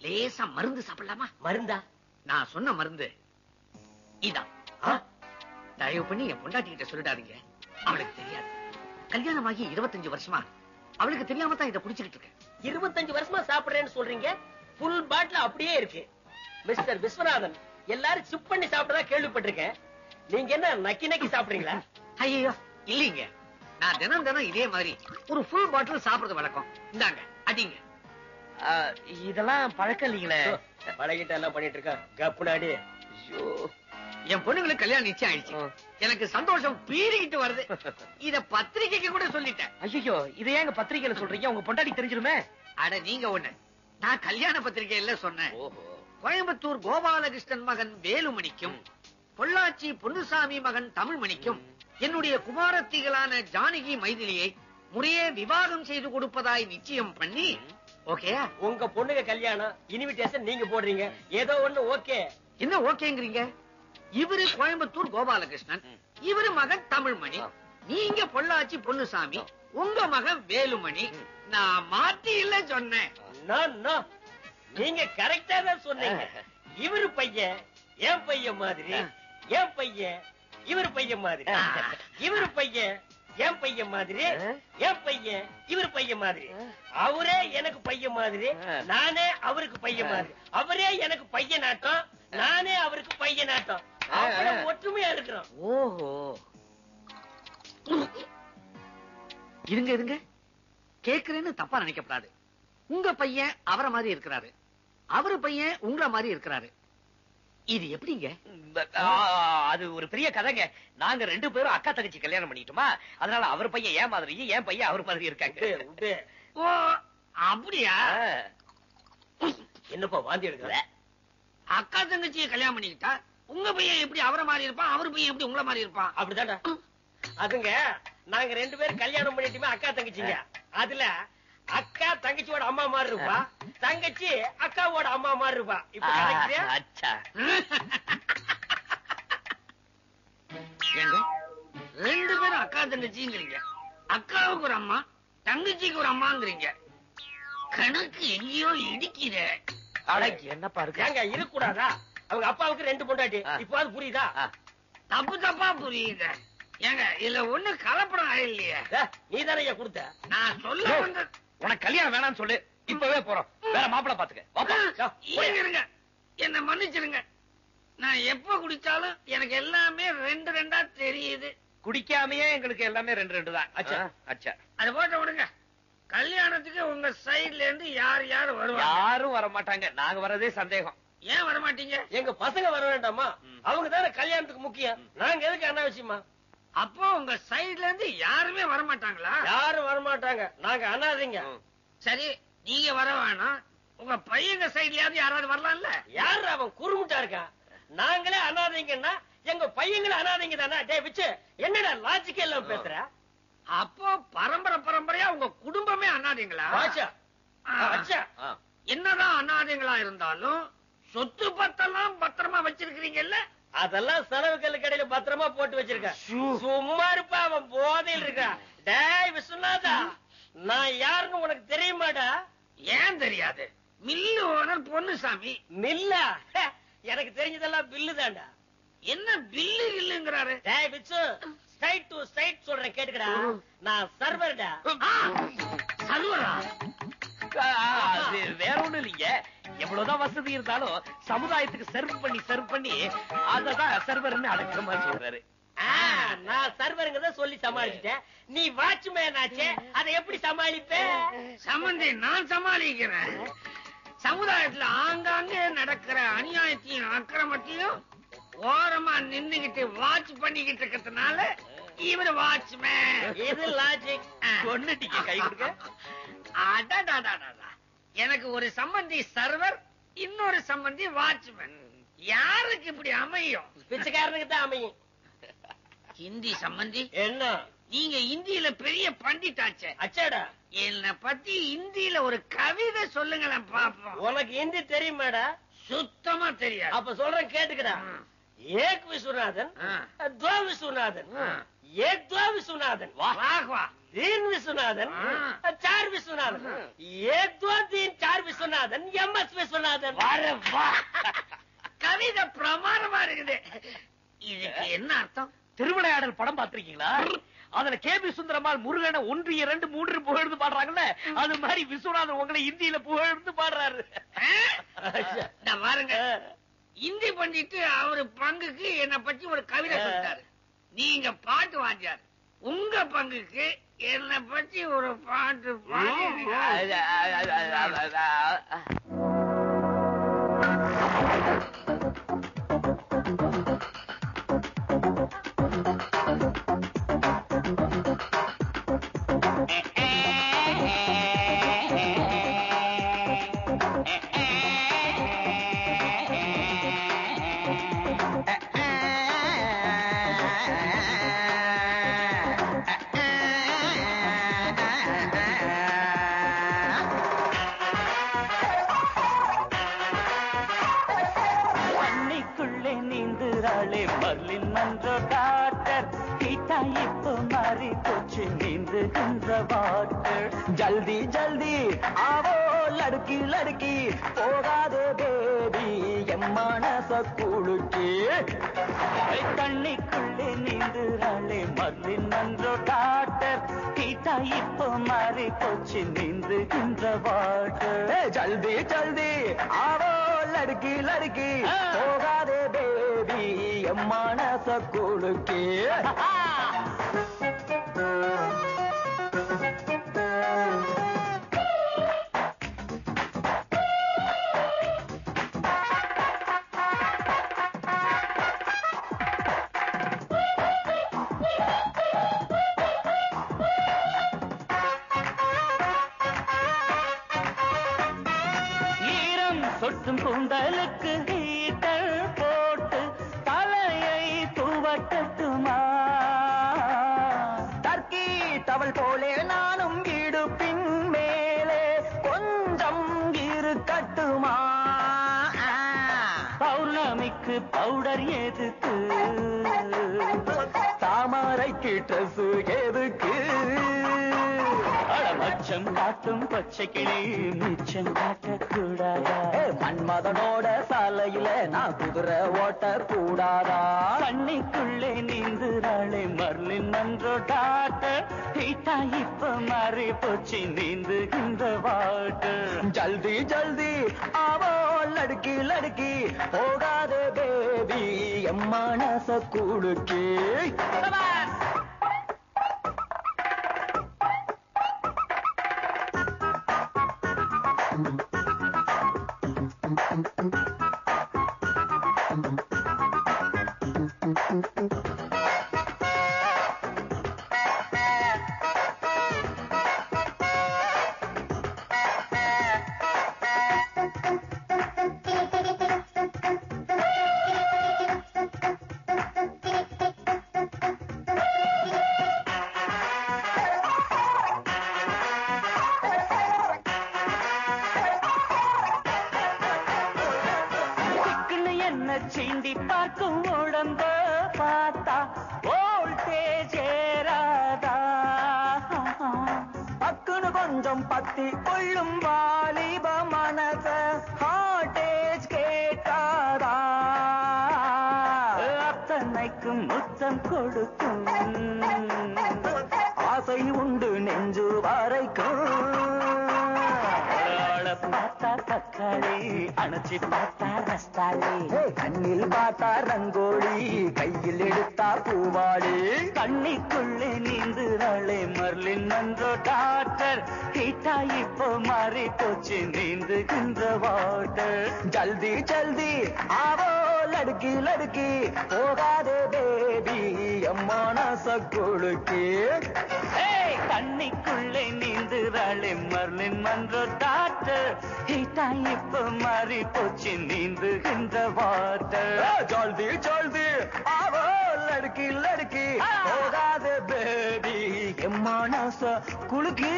லேசா மருந்து சாப்பிடலாமா? மருந்தா? நான் சொன்ன மருந்து இதான். தயவு பண்ணி என் பொண்டாட்டி கிட்ட சொல்லிடாதீங்க. அவளுக்கு தெரியாது. கல்யாணமாகி 25 வருஷமா அவளுக்கு தெரியாம தான் இதை குடிச்சுக்கிட்டு இருக்கேன். 25 வருஷமா சாப்பிடுறேன்னு சொல்றீங்க. ஃபுல் பாட்டில் அப்படியே இருக்கு. மிஸ்டர் விஸ்வநாதன், எல்லாரும் சிப் பண்ணி சாப்பிட்டதா கேள்விப்பட்டிருக்கேன். நீங்க என்ன நக்கி நக்கி சாப்பிடுறீங்களா? ஐயோ இல்லீங்க, நான் தினம் தினம் இதே மாதிரி ஒரு ஃபுல் பாட்டில் சாப்பிடுறது வழக்கம். இந்தாங்க அடிங்க. இதெல்லாம் பழக்கம் இல்லீங்களே. பழகிட்ட எல்லாம் பண்ணிட்டு இருக்க கப்புனாடி. என் பொண்ணுங்களுக்கு கல்யாணம் நிச்சயம் ஆயிடுச்சு. எனக்கு சந்தோஷம் பீறிக்கிட்டு வருது. இத பத்திரிகைக்கு கூட சொல்லிட்டேன். ஐயோ, இதை ஏங்க பத்திரிகையில சொல்றீங்க? உங்க பொண்டாட்டி தெரிஞ்சிருமே. அட நீங்க ஒண்ணு, நான் கல்யாண பத்திரிகையில சொன்னேன். கோயம்புத்தூர் கோபாலகிருஷ்ணன் மகன் வேலுமணிக்கும் பொள்ளாச்சி பொன்னுசாமி மகன் தமிழ்மணிக்கும் என்னுடைய குமாரத்திகளான ஜானகி மைதிலியை முறையே விவாகம் செய்து கொடுப்பதாய் நிச்சயம் பண்ணி. ஓகே, உங்க பொண்ணுங்க கல்யாணம் இன்விடேஷன் நீங்க போடுறீங்க. ஏதோ ஒண்ணு ஓகே. என்ன ஓகேங்கிறீங்க? இவரு கோயம்புத்தூர் கோபாலகிருஷ்ணன், இவரு மகன் தமிழ்மணி, நீங்க பொள்ளாச்சி பொன்னுசாமி, உங்க மகன் வேலுமணி. நான் மாத்தி இல்ல சொன்னேன். நீங்க கரெக்டா தான் சொன்னீங்க. இவரு பையன் என் பையன் மாதிரி, என் பையன் இவரு பையன் மாதிரி, இவரு பையன் என் பையன் மாதிரி, என் பையன் இவரு பையன் மாதிரி, அவரே எனக்கு பையன் மாதிரி, நானே அவருக்கு பையன் மாதிரி, அவரே எனக்கு பையன் ஆட்டம், நானே அவருக்கு பையன் ஆட்டம், ஒற்றுமையா இருக்கிறோம். ஓஹோ, இருங்க இருங்க, கேக்குறேன்னு தப்பா நினைக்கப்படாது. உங்க பையன் அவரை மாதிரி இருக்கிறாரு, அவரு பையன் உங்கள மாதிரி இருக்கிறாரு. இது எப்படிங்க? அது ஒரு பெரிய கதைங்க. நாங்க 2 பேரும் அக்கா தங்கச்சி கல்யாணம் பண்ணிட்டோமா, அதனால அவர் பையன் ஏன் மாதிரி, என் பையன் அவர் மாதிரி இருக்காங்க. ஓ அப்படியா? என்னப்பா வாந்தி எடுக்கிற? அக்கா தங்கச்சியை கல்யாணம் பண்ணிக்கிட்டா உங்க பையன் எப்படி அவரை மாதிரி இருப்பான், அவரு பையன் எப்படி உங்களை மாதிரி இருப்பான்? அப்படிதான்டா. அதுங்க நாங்க 2 பேரும் கல்யாணம் பண்ணிட்டுமே அக்கா தங்கச்சிங்க. அதுல அக்கா தங்கச்சியோட அம்மா மாதிரி இருப்பா, தங்கச்சி அக்காவோட அம்மா மாதிரி இருப்பா. இப்ப ஏங்க 2 பேரும் அக்கா தங்கச்சிங்கிறீங்க, அக்காவுக்கு ஒரு அம்மா தங்கச்சிக்கு ஒரு அம்மாங்கிறீங்க. கணக்கு எங்கேயோ இடிக்கிற. என்னப்பா இருக்கு? ஏங்க இருக்கக்கூடாதா? அவங்க அப்பாவுக்கு 2 பொண்டாட்டி. இப்போ அது புரியுதா? தப்பு தப்பா புரியுது. ஏங்க இதுல ஒண்ணு கலப்படம் இல்லையே. நீ தானே கொடுத்த. நான் சொல்ல வந்த உனக்கு கல்யாணம் வேணாம்னு சொல்லு. இப்பவே போறோம், வேற மாப்பிள்ள பாத்துக்க. என்ன மன்னிச்சிருங்க, நான் எப்ப குடிச்சாலும் எனக்கு எல்லாமே 2 தெரியுது. குடிக்காமையே எங்களுக்கு எல்லாமே 2 தான். அது போட்ட விடுங்க. கல்யாணத்துக்கு உங்க சைடுல இருந்து யார் யார் வருவாங்க? யாரும் வர மாட்டாங்க. நாங்க வரதே சந்தேகம். ஏன் வர மாட்டீங்க? எங்க பசங்க வர வேண்டாமா? அவங்க தானே கல்யாணத்துக்கு முக்கியம். நாங்க எதுக்கு அனாவசியமா? அப்போ உங்க சைடுல இருந்து யாருமே வர மாட்டாங்களா? யாரும் வர மாட்டாங்க. நாங்க அனாதைங்க. சரி, நீங்க வர வேணாம், உங்க பையங்க சைடுலயாவது யாராவது வரலாம்ல? யாரு அவன் குறுமுட்டா இருக்கான்? நாங்களே அனாதைங்கன்னா எங்க பையங்களும் அனாதைங்க தானே? டே பிச்சு, என்னடா லாஜிக்கே எல்லாம் பேசுற? அப்போ பரம்பரை பரம்பரையா உங்க குடும்பமே அனாதைங்களா? என்னதான் அனாதைங்களா இருந்தாலும் சொத்து பத்தெல்லாம் பத்திரமா வச்சிருக்கீங்கல்ல? அதெல்லாம் செலவு கல்லு கடையில பத்திரமா போட்டு வச்சிருக்க. சும்மா இருப்பா, அவன் போதையில் இருக்கா. டேய் விஸ்வநாதா, நான் யாருன்னு உனக்கு தெரியுமாடா? ஏன் தெரியாது? Mill owner Ponnusamy. மில்லா? எனக்கு தெரிஞ்சதெல்லாம் பில்லு தான்டா. என்ன பில்லு இல்லுங்கிறாரு? டேய் விச்சு, ஸ்ட்ரைட் டு ஸ்ட்ரைட் சொல்றேன் கேட்டுக்கடா. நான் சர்வர்டா. சர்வரா? வேற ஒண்ணும் இல்லைங்க. எவ்வளவுதான் வசதி இருந்தாலும் சமுதாயத்துக்கு சர்வ் பண்ணி அததான் சர்வர்னு அடக்கமா சொல்றாரு. நான் சர்வருங்கிறத சொல்லி சமாளிச்சுட்டேன். நீ வாட்ச்மேன் ஆச்சே, அதை எப்படி சமாளிப்ப? சம்பந்தி, நான் சமாளிக்கிறேன். சமுதாயத்துல ஆங்காங்கே நடக்கிற அநியாயத்தையும் அக்கிரமத்தையும் ஓரமா நின்னுகிட்டு வாட்ச் பண்ணிக்கிட்டு இருக்கிறதுனால இவரு வாட்ச்மேன். இது லாஜிக். கொன்னுட்டீங்க, கை கொடுக்க. எனக்கு ஒரு சம்பந்தி சர்வர், இன்னொரு சம்பந்தி வாட்ச்மேன். யாருக்கு இப்படி அமையும்? பிச்சைக்காரனுக்கு தான் அமையும். ஹிந்தி சம்பந்தி என்ன? நீங்க இந்தியில பெரிய பண்டிட்டாச்சே. அச்சாடா, என்ன பத்தி இந்தியில ஒரு கவிதை சொல்லுங்களேன் பாப்போம். உனக்கு ஹிந்தி தெரியுமாடா? சுத்தமா தெரியாது. அப்ப சொல்றேன் கேட்டுக்கடா. ஏக் விஸ்வநாதன், தோ விஸ்வநாதன், एक दो विश्वनाथन, वाह वाह, 3 विश्वनाथन, 4 विश्वनाथन, 1 2 3 4 विश्वनाथन, MS विश्वनाथन। वाह वाह, கவிதை பிரமாதமா இருக்குது. இதுக்கு என்ன அர்த்தம்? திருவிளையாடல் படம் பாத்திருக்கீங்களா? அதுல கேபி சுந்தரமால் முருகனை 1 2 3 புகழ்ந்து பாடுறாங்கல்ல, அது மாதிரி விஸ்வநாதன் உங்களை இந்தியில புகழ்ந்து பாடுறாரு. பாருங்க, இந்தி பண்ணிட்டு அவரு பங்குக்கு என்ன பத்தி ஒரு கவிதை சொல்லிட்டாரு. நீங்க பாட்டு வாஞ்சாரு, உங்க பங்குக்கு என்ன பத்தி ஒரு பாட்டு பாடி. மர்லின் மன்றோ டாக்டர் கீட்டா இப்போ மாறி போச்சு நீந்துகின்ற வாட்டர். ஜல்தி ஜல்தி ஆவோ லடுக்கி லடுக்கி போகாதே பேபி என் மனச குளுக்கி. தண்ணிக்குள்ளே நீந்துறாளே மர்லின் மன்றோ டாக்டர் கீட்டா இப்போ மாறி போச்சு நீந்துகின்ற வாட்டர். ஜல்தி ஜல்தி ஆவோ லடுக்கி லடுக்கி போகாதே பேபி என் மனச குளுக்கி. சொட்டும் கூந்தலுக்கு ஹீட்டர் போட்டு தலையை துவட்டட்டுமா? டர்க்கி டவல் போலே நானும் இடுப்பின் மேலே கொஞ்சம் இருக்கட்டுமா? பௌர்ணமிக்கு பவுடர் எதுக்கு, தாமரைக்கு ட்ரெஸ் எதுக்கு? மச்சம் காட்டும் பச்சை கிளி மிச்சம் காட்டக்கூடாதா? மன்மதனோட சாலையில நான் குதிரை ஓட்ட கூடாதா? தண்ணிக்குள்ளே நீந்துறாளே மர்லின் மன்றோ டாக்டர் ஹீட்டா இப்ப மாறி போச்சு நீந்துகின்ற வாட்டர். ஜல்தி ஜல்தி ஆவோ லடுக்கி லடுக்கி போகாதே பேபி என் மனச குளுக்கி. சீண்டி பார்க்கும் உடம்ப பார்த்தா வோல்டேஜ் ஏறாதா? பக்குன்னு கொஞ்சம் பத்தி கொள்ளும் வாலிப மனச ஹார்டேஜ் கேட்டாதா? அத்தனைக்கும் முத்தம் கொடுக்கும் ஆசை உண்டு நெஞ்சு வரைக்கும். பார்த்தா தக்காளி அணைச்சி பார்த்தா ரஸ்தாளி, கண்ணில் பார்த்தா ரங்கோலி கையில் எடுத்தா பூவாளி. கண்ணிக்குள்ளே நீந்துறாளே மர்லின் மன்றோ டாக்டர் ஹீட்டா இப்போ மாறி போச்சு நீந்துகின்ற வாட்டர். ஜல்தி ஜல்தி ஆவோ லடுக்கி லடுக்கி போகாதே பேபி என் மனச குளுக்கி. தண்ணிக்குள்ளே நீந்துறாளே மர்லின் மன்றோ டாக்டர் ஹீட்டா இப்ப மாறி போச்சு நீந்துகின்ற வாட்டர். ஜல்தி ஜல்தி ஆவோ லடுக்கி லடுக்கி போகாதே பேபி என் மனச குளுக்கி.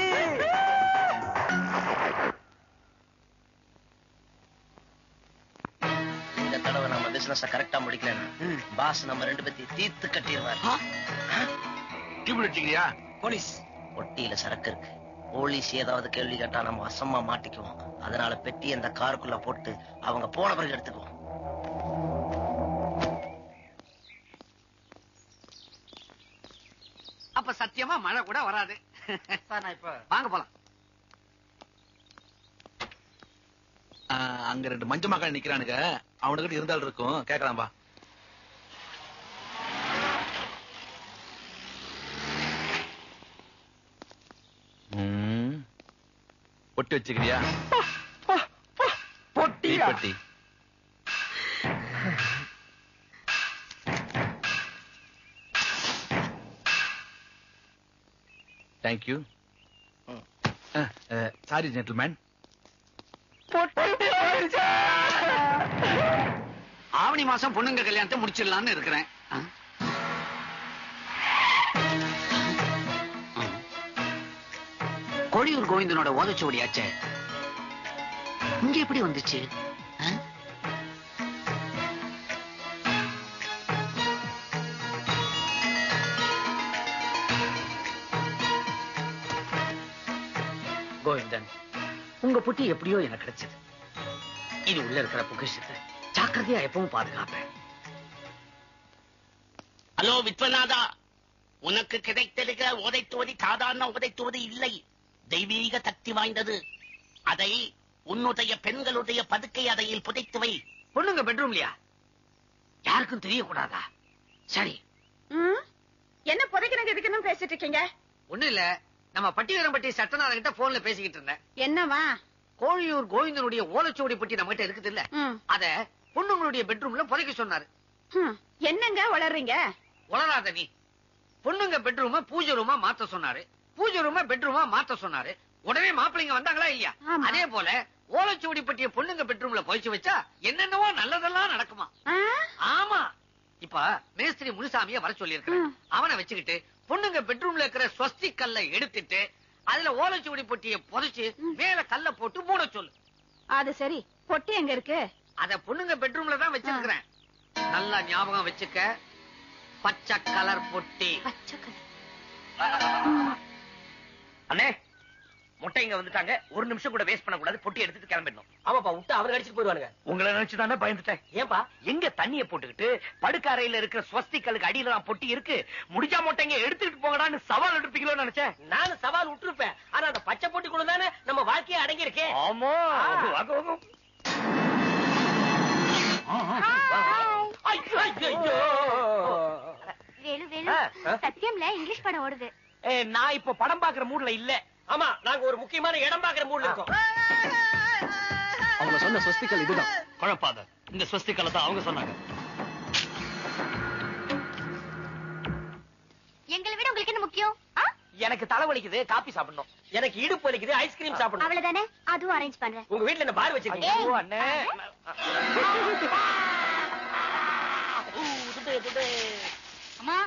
இந்த தடவை நம்ம பிசினஸ் கரெக்டா முடிக்கலன்னா பாஸ் நம்ம 2 பேத்தையும் தீர்த்து கட்டிடுவார். டியூப் வச்சுக்கிறியா? போலீஸ் ஒட்டியில சரக்கு இருக்கு. போலீஸ் ஏதாவது கேள்வி கேட்டா நம்ம அசமா மாட்டிக்குவோம். அதனால பெட்டி அந்த காருக்குள்ள போட்டு அவங்க போன பிறகு எடுத்துக்குவோம். அப்ப சத்தியமா மழை கூட வராது. நான் இப்ப வாங்க போலாம். அங்க 2 மஞ்ச மக்கள் நிக்கிறானுங்க. அவனுக்கிட்ட இருந்தாலும் இருக்கும், கேட்கலாம் வா. பொட்டி வச்சுக்கிறியா? பொட்டி தேங்க்யூ. Sorry gentleman. ஆவணி மாசம் பொண்ணுங்க கல்யாணத்தை முடிச்சிடலாம்னு இருக்கிறேன். கோழியூர் கோவிந்தனோட ஓதச்சுவடியாச்சே இங்க எப்படி வந்துச்சு? கோவிந்தன், உங்க புட்டி எப்படியோ எனக்கு கிடைச்சது. இது உள்ள இருக்கிற பொக்கிஷத்தை ஜாக்கிரதையா எப்பவும் பாதுகாப்பேன். ஹலோ விஸ்வநாதா, உனக்கு கிடைத்திருக்கிற உதைத்துவதி சாதாரண உதைத்துவது இல்லை, தெய்வீக சக்தி வாய்ந்தது. அதை உன்னுடைய பெண்களுடைய பதுக்கை அறையில் புதைத்து வை. பொண்ணுங்க பெட்ரூம்லயா? யாருக்கும் தெரியக்கூடாதா? சரி. என்ன புதைக்கிறங்க இதுக்குன்னு பேசிட்டு இருக்கீங்க? ஒண்ணு இல்ல, நம்ம பட்டிவரம்பட்டி சட்டநாதன் கிட்ட போன்ல பேசிக்கிட்டு இருந்தேன். என்னவா? கோழியூர் கோவிந்தனுடைய ஓலைச்சுவடி பட்டி நம்ம கிட்ட இருக்குது இல்ல, அத பொண்ணுங்களுடைய பெட்ரூம்ல புதைக்க சொன்னாரு. என்னங்க வளர்றீங்க? வளராத நீ. பொண்ணுங்க பெட்ரூம பூஜை ரூமா மாத்த சொன்னாரு, பூஜை ரூமா பெட்ரூமா மாத்த சொன்னாரு. உடனே மாப்பிள்ளைங்க வந்தாங்களா இல்லையா? அதே போல ஓலைச்சுவடி பட்டிய பொண்ணுங்க பெட்ரூம்ல புதைச்சு வச்சா என்னென்னவோ நல்லதெல்லாம் நடக்குமா? ஆமா. இப்ப மேஸ்திரி முனுசாமிய வர சொல்லி இருக்கிறேன். அவனை வச்சுக்கிட்டு பொண்ணுங்க பெட்ரூம்ல இருக்கிற ஸ்வஸ்தி கல்லை எடுத்துட்டு அதுல ஓலைச்சுவடி பொட்டிய புதைச்சு மேல கல்ல போட்டு மூட சொல்லு. அது சரி, பொட்டி எங்க இருக்கு? அத பொண்ணுங்க பெட்ரூம்ல தான் வச்சிருக்கிறேன். நல்லா ஞாபகம் வச்சுக்க, பச்சை கலர் பொட்டி. பச்சை கலர். அண்ணே, முட்டைங்க வந்துட்டாங்க. ஒரு நிமிஷம் கூட வேஸ்ட் பண்ண கூடாது. பொட்டி எடுத்துட்டு கிளம்பிடணும். ஆமாப்பா, விட்டு அவங்க அடிச்சுட்டு போயிடுவானுங்க. உங்களை நினைச்சுதானே பயந்துட்டேன். ஏன்பா? எங்க தண்ணிய போட்டுக்கிட்டு படுக்க அறையில இருக்கிற ஸ்வஸ்திகளுக்கு அடியில தான் பொட்டி இருக்கு, முடிஞ்சா முட்டைங்க எடுத்துட்டு போங்கடான்னு சவால் எடுப்பீங்களோன்னு நினைச்சேன். நானும் சவால் விட்டுருப்பேன். ஆனா அந்த பச்சை பொட்டி கூட தானே நம்ம வாழ்க்கையை அடங்கி இருக்கேன். ஆமா. வேலு வேலு, சத்தியம்ல இங்கிலீஷ் படம் ஓடுது. நான் இப்ப படம் பாக்குற மூட்ல இல்ல. ஆமா, நாங்க ஒரு முக்கியமான இடம் பாக்குற மூட்ல இருக்கோம். அவங்க சொன்ன ஸ்வஸ்திகள் இதுதான். குழப்பாத, இந்த ஸ்வஸ்திகளை தான் அவங்க சொன்னாங்க. எங்களை விட உங்களுக்கு என்ன முக்கியம்? எனக்கு தலைவலிக்குது, காபி சாப்பிடணும். எனக்கு இடுப்பு வலிக்குது, ஐஸ்கிரீம் சாப்பிடணும். அவ்வளவுதானே, அதுவும் அரேஞ்ச் பண்றேன். உங்க வீட்டுல என்ன பார் வச்சிருக்கீங்க? அண்ணே, அம்மா,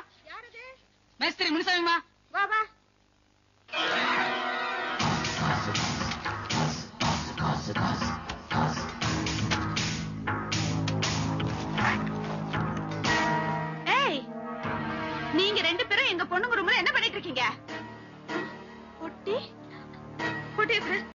மேஸ்திரி முனுசாமிமா. வா வா. ஏய், நீங்க 2 பேரும் எங்க பொண்ணுங்க ரூம்ல என்ன பண்ணிட்டு இருக்கீங்க?